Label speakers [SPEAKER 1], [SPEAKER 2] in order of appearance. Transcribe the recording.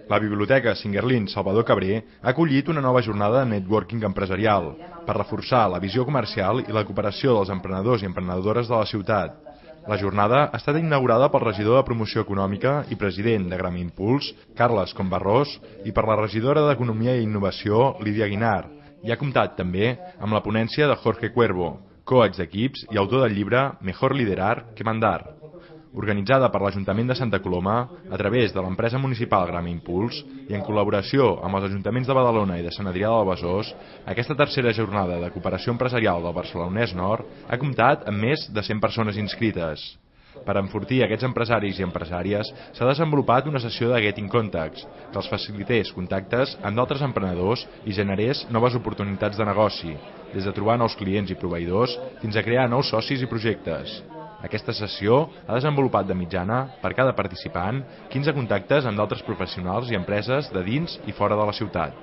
[SPEAKER 1] La Biblioteca Singuerlín Salvador Cabré ha acollit una nova jornada de networking empresarial per reforçar la visió comercial i la cooperació dels emprenedors i emprenedores de la ciutat. La jornada ha estat inaugurada pel regidor de Promoció Econòmica i president de Grami Impuls, Carles Combarrós, i per la regidora d'Economia i Innovació, Lídia Guinar, i ha comptat també amb la ponència de Jorge Cuervo, coach d'equips i autor del llibre Mejor liderar que mandar. Organitzada per l'Ajuntament de Santa Coloma a través de l'empresa municipal Grami Impuls i en col·laboració amb els ajuntaments de Badalona i de Sant Adrià del Besòs, aquesta tercera jornada de cooperació empresarial del Barcelonès Nord ha comptat amb més de 100 persones inscrites. Per enfortir aquests empresaris i empresàries s'ha desenvolupat una sessió de Getting Contacts que els facilités contactes amb d'altres emprenedors i generés noves oportunitats de negoci, des de trobar nous clients i proveïdors fins a crear nous socis i projectes. Aquesta sessió ha desenvolupat de mitjana, per cada participant, 15 contactes amb d'altres professionals i empreses de dins i fora de la ciutat.